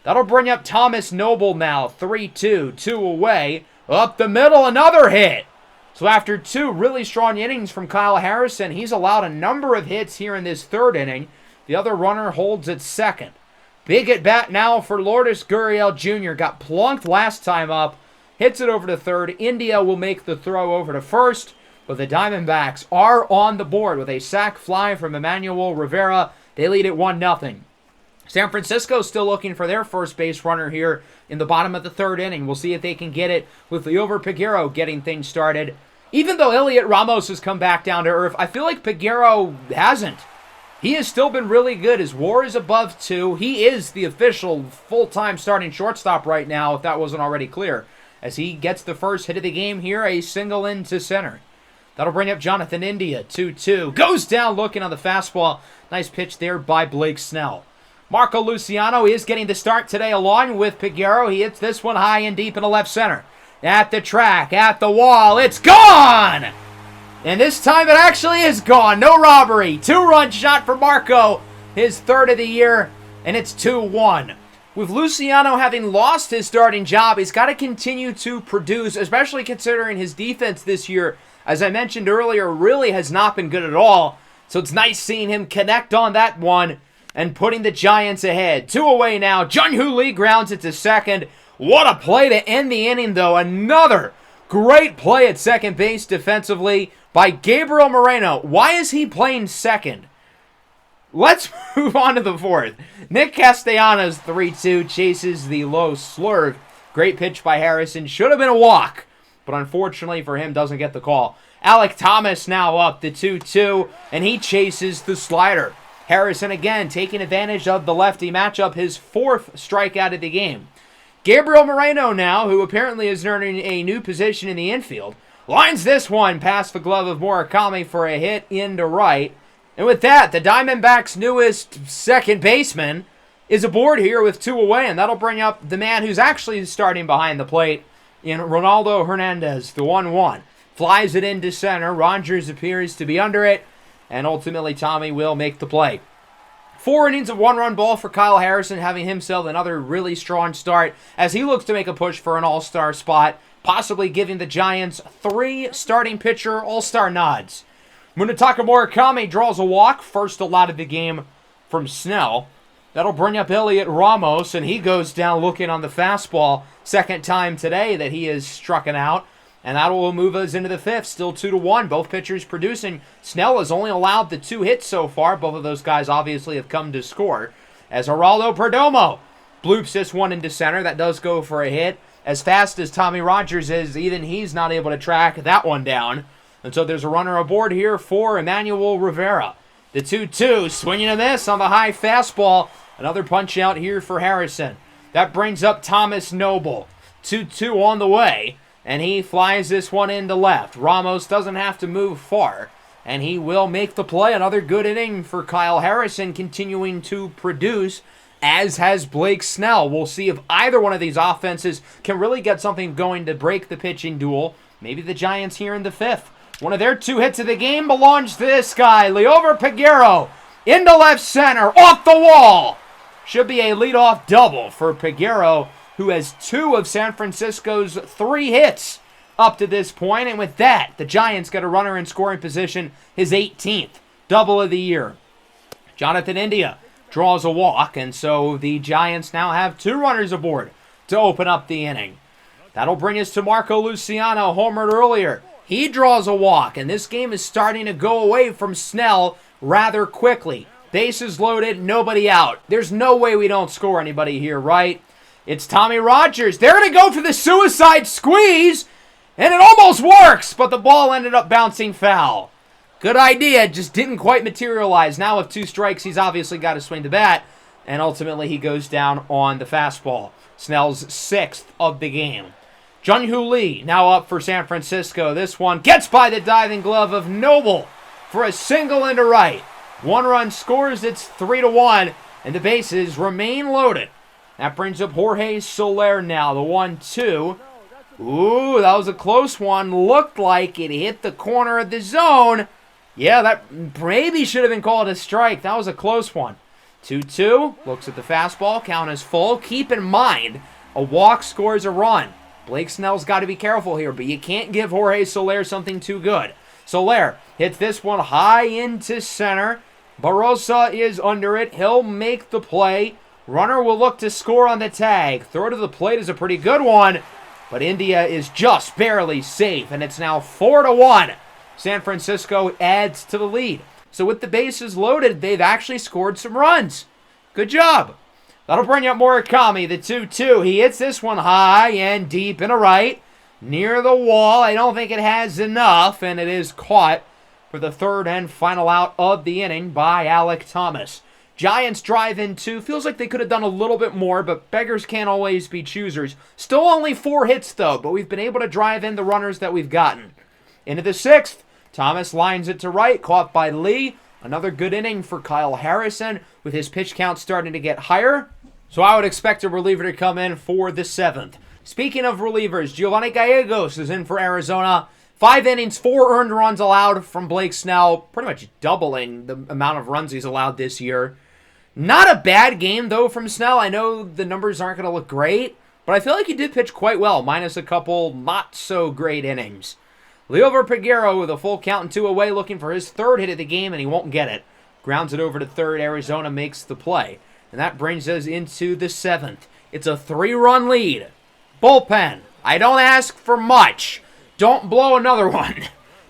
That'll bring up Thomas Noble now. 3-2, 2 away. Up the middle, another hit. So after 2 really strong innings from Kyle Harrison, he's allowed a number of hits here in this 3rd inning. The other runner holds at 2nd. Big at bat now for Lourdes Gurriel Jr. Got plunked last time up. Hits it over to 3rd. India will make the throw over to 1st. But the Diamondbacks are on the board with a sac fly from Emmanuel Rivera. They lead it 1-0. San Francisco still looking for their first base runner here in the bottom of the third inning. We'll see if they can get it with Liover Peguero getting things started. Even though Elliot Ramos has come back down to earth, I feel like Peguero hasn't. He has still been really good. His WAR is above 2. He is the official full-time starting shortstop right now, if that wasn't already clear. As he gets the first hit of the game here, a single into center. That'll bring up Jonathan India, 2-2. Goes down looking on the fastball. Nice pitch there by Blake Snell. Marco Luciano is getting the start today along with Peguero. He hits this one high and deep in the left center. At the track, at the wall, it's gone! And this time it actually is gone. No robbery. 2-run shot for Marco. His third of the year, and it's 2-1. With Luciano having lost his starting job, he's got to continue to produce, especially considering his defense this year, as I mentioned earlier, really has not been good at all. So it's nice seeing him connect on that one and putting the Giants ahead. 2 away now. Jung-Hoo Lee grounds it to second. What a play to end the inning, though. Another great play at second base defensively by Gabriel Moreno. Why is he playing second? Let's move on to the fourth. Nick Castellanos, 3-2, chases the low slurve. Great pitch by Harrison. Should have been a walk, but unfortunately for him, doesn't get the call. Alek Thomas now up to 2-2, and he chases the slider. Harrison again taking advantage of the lefty matchup, his 4th strikeout of the game. Gabriel Moreno now, who apparently is earning a new position in the infield, lines this one past the glove of Murakami for a hit into right. And with that, the Diamondbacks' newest second baseman is aboard here with 2 away, and that'll bring up the man who's actually starting behind the plate in Ronaldo Hernandez, the 1-1. Flies it into center. Rogers appears to be under it. And ultimately, Tommy will make the play. 4 innings of 1-run ball for Kyle Harrison, having himself another really strong start as he looks to make a push for an all-star spot, possibly giving the Giants 3 starting pitcher all-star nods. Munetaka Murakami draws a walk, first allotted the game from Snell. That'll bring up Elliot Ramos, and he goes down looking on the fastball. Second time today that he has struck it out. And that will move us into the 5th, still 2-1. Both pitchers producing. Snell has only allowed the 2 hits so far. Both of those guys obviously have come to score. As Geraldo Perdomo bloops this one into center. That does go for a hit. As fast as Tommy Rogers is, even he's not able to track that one down. And so there's a runner aboard here for Emmanuel Rivera. The 2-2, swinging a miss on the high fastball. Another punch out here for Harrison. That brings up Thomas Noble. 2-2 on the way. And he flies this one into left. Ramos doesn't have to move far. And he will make the play. Another good inning for Kyle Harrison, continuing to produce, as has Blake Snell. We'll see if either one of these offenses can really get something going to break the pitching duel. Maybe the Giants here in the 5th. One of their 2 hits of the game belongs to this guy, Liover Peguero, into left center, off the wall. Should be a leadoff double for Peguero, who has 2 of San Francisco's 3 hits up to this point. And with that, the Giants get a runner in scoring position, his 18th double of the year. Jonathan India draws a walk, and so the Giants now have 2 runners aboard to open up the inning. That'll bring us to Marco Luciano, homered earlier. He draws a walk, and this game is starting to go away from Snell rather quickly. Bases loaded, nobody out. There's no way we don't score anybody here, right? It's Tommy Rogers. They're going to go for the suicide squeeze, and it almost works, but the ball ended up bouncing foul. Good idea, just didn't quite materialize. Now with 2 strikes, he's obviously got to swing the bat, and ultimately he goes down on the fastball. Snell's 6th of the game. Jung-Hoo Lee now up for San Francisco. This one gets by the diving glove of Noble for a single into right. 1 run scores, it's 3-1, and the bases remain loaded. That brings up Jorge Soler now, the 1-2. Ooh, that was a close one. Looked like it hit the corner of the zone. Yeah, that maybe should have been called a strike. That was a close one. 2-2, looks at the fastball, count is full. Keep in mind, a walk scores a run. Blake Snell's got to be careful here, but you can't give Jorge Soler something too good. Soler hits this one high into center. Barrosa is under it. He'll make the play. Runner will look to score on the tag. Throw to the plate is a pretty good one, but India is just barely safe, and it's now 4-1. San Francisco adds to the lead. So with the bases loaded, they've actually scored some runs. Good job. That'll bring up Murakami, the 2-2. He hits this one high and deep and a right. Near the wall. I don't think it has enough, and it is caught for the third and final out of the inning by Alek Thomas. Giants drive in 2. Feels like they could have done a little bit more, but beggars can't always be choosers. Still only 4 hits, though, but we've been able to drive in the runners that we've gotten. Into the 6th, Thomas lines it to right, caught by Lee. Another good inning for Kyle Harrison, with his pitch count starting to get higher. So I would expect a reliever to come in for the 7th. Speaking of relievers, Giovanni Gallegos is in for Arizona. 5 innings, 4 earned runs allowed from Blake Snell, pretty much doubling the amount of runs he's allowed this year. Not a bad game, though, from Snell. I know the numbers aren't going to look great, but I feel like he did pitch quite well, minus a couple not-so-great innings. Liover Peguero with a full count and 2 away, looking for his 3rd hit of the game, and he won't get it. Grounds it over to 3rd. Arizona makes the play. And that brings us into the 7th. It's a 3-run lead. Bullpen. I don't ask for much. Don't blow another one.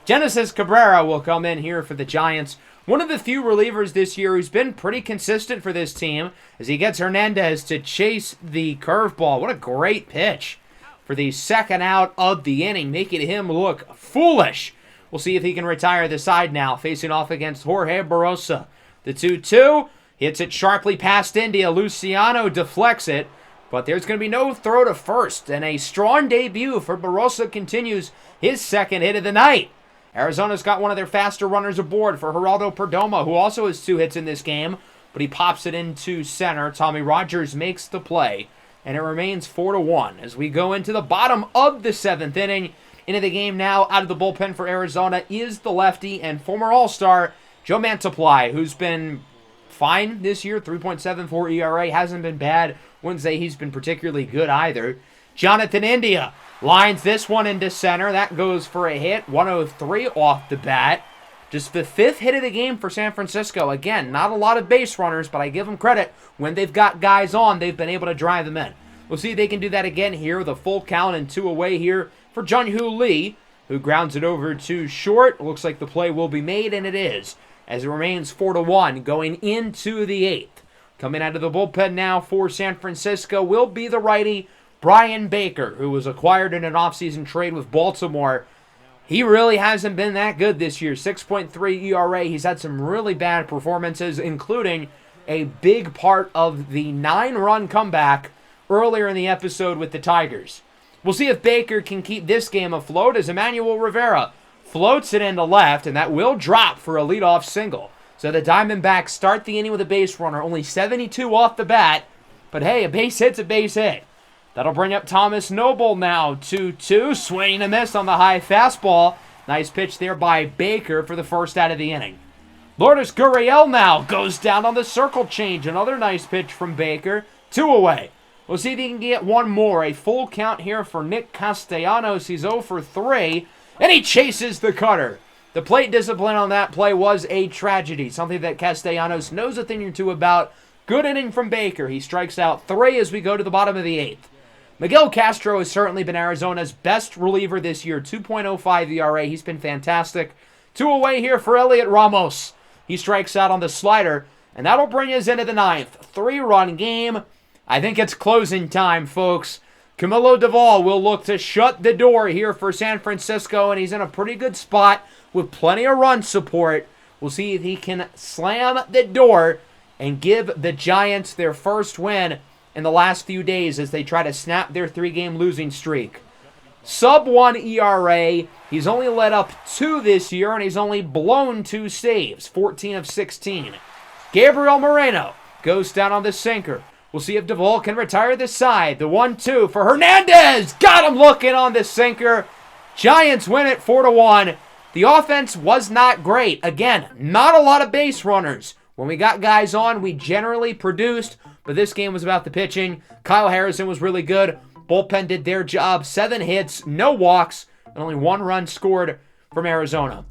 Genesis Cabrera will come in here for the Giants. One of the few relievers this year who's been pretty consistent for this team as he gets Hernandez to chase the curveball. What a great pitch for the second out of the inning, making him look foolish. We'll see if he can retire the side now, facing off against Jorge Barrosa. The 2-2 hits it sharply past India. Luciano deflects it, but there's going to be no throw to first, and a strong debut for Barrosa continues his 2nd hit of the night. Arizona's got one of their faster runners aboard for Geraldo Perdomo, who also has 2 hits in this game, but he pops it into center. Tommy Rogers makes the play, and it remains 4-1 as we go into the bottom of the 7th inning. Into the game now, out of the bullpen for Arizona, is the lefty and former All-Star Joe Mantiply, who's been fine this year, 3.74 ERA, hasn't been bad. Wouldn't say he's been particularly good either. Jonathan India lines this one into center. That goes for a hit, 103 off the bat. Just the 5th hit of the game for San Francisco. Again, not a lot of base runners, but I give them credit. When they've got guys on, they've been able to drive them in. We'll see if they can do that again here with a full count and 2 away here for Jung-Hoo Lee, who grounds it over to short. Looks like the play will be made, and it is, as it remains 4-1 going into the 8th. Coming out of the bullpen now for San Francisco will be the righty Brian Baker, who was acquired in an offseason trade with Baltimore. He really hasn't been that good this year. 6.3 ERA. He's had some really bad performances, including a big part of the 9-run comeback earlier in the episode with the Tigers. We'll see if Baker can keep this game afloat as Emmanuel Rivera floats it into left, and that will drop for a leadoff single. So the Diamondbacks start the inning with a base runner, only 72 off the bat, but hey, a base hit's a base hit. That'll bring up Thomas Noble now, 2-2, swing and a miss on the high fastball. Nice pitch there by Baker for the first out of the inning. Lourdes Gurriel now goes down on the circle change. Another nice pitch from Baker, 2 away. We'll see if he can get one more. A full count here for Nick Castellanos. He's 0 for 3, and he chases the cutter. The plate discipline on that play was a tragedy, something that Castellanos knows a thing or two about. Good inning from Baker. He strikes out 3 as we go to the bottom of the 8th. Miguel Castro has certainly been Arizona's best reliever this year, 2.05 ERA. He's been fantastic. 2 away here for Elliot Ramos. He strikes out on the slider, and that'll bring us into the 9th. 3-run game. I think it's closing time, folks. Camilo Doval will look to shut the door here for San Francisco, and he's in a pretty good spot with plenty of run support. We'll see if he can slam the door and give the Giants their first win in the last few days as they try to snap their 3-game losing streak. Sub-1 ERA. He's only let up 2 this year, and he's only blown 2 saves, 14 of 16. Gabriel Moreno goes down on the sinker. We'll see if Doval can retire this side. The 1-2 for Hernandez. Got him looking on the sinker. Giants win it 4-1. The offense was not great. Again, not a lot of base runners. When we got guys on, we generally produced, but this game was about the pitching. Kyle Harrison was really good. Bullpen did their job. 7 hits, no walks, and only 1 run scored from Arizona.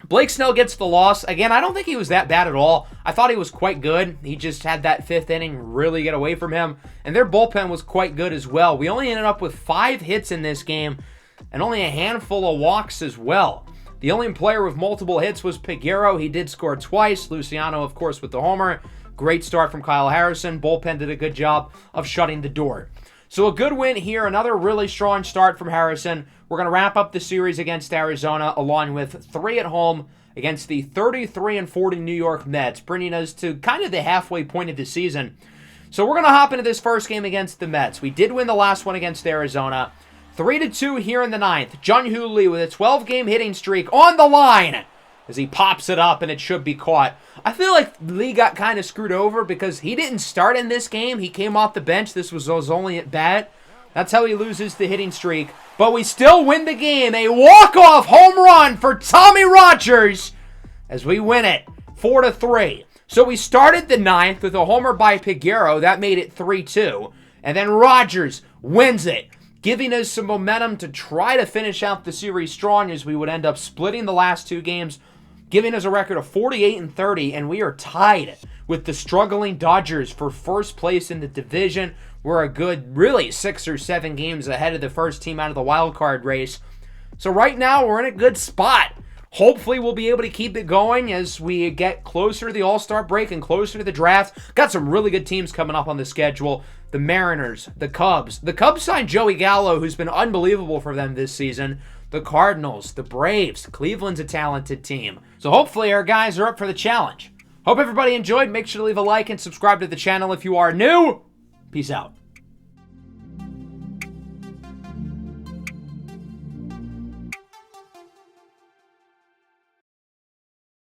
Blake Snell gets the loss. Again, I don't think he was that bad at all. I thought he was quite good. He just had that 5th inning really get away from him. And their bullpen was quite good as well. We only ended up with 5 hits in this game and only a handful of walks as well. The only player with multiple hits was Peguero. He did score twice. Luciano, of course, with the homer. Great start from Kyle Harrison. Bullpen did a good job of shutting the door. So a good win here. Another really strong start from Harrison. We're going to wrap up the series against Arizona along with 3 at home against the 33-40 New York Mets, bringing us to kind of the halfway point of the season. So we're going to hop into this first game against the Mets. We did win the last one against Arizona. 3-2 here in the 9th. Jung-Hoo Lee with a 12-game hitting streak on the line as he pops it up and it should be caught. I feel like Lee got kind of screwed over because he didn't start in this game. He came off the bench. This was only at bat. That's how he loses the hitting streak. But we still win the game. A walk-off home run for Tommy Rogers as we win it 4-3. So we started the 9th with a homer by Peguero. That made it 3-2. And then Rogers wins it, giving us some momentum to try to finish out the series strong as we would end up splitting the last 2 games, giving us a record of 48-30, and we are tied with the struggling Dodgers for first place in the division. We're a good, really, 6 or 7 games ahead of the first team out of the wild card race. So right now, we're in a good spot. Hopefully, we'll be able to keep it going as we get closer to the All-Star break and closer to the draft. Got some really good teams coming up on the schedule. The Mariners, the Cubs. The Cubs signed Joey Gallo, who's been unbelievable for them this season. The Cardinals, the Braves. Cleveland's a talented team. So hopefully our guys are up for the challenge. Hope everybody enjoyed. Make sure to leave a like and subscribe to the channel if you are new. Peace out.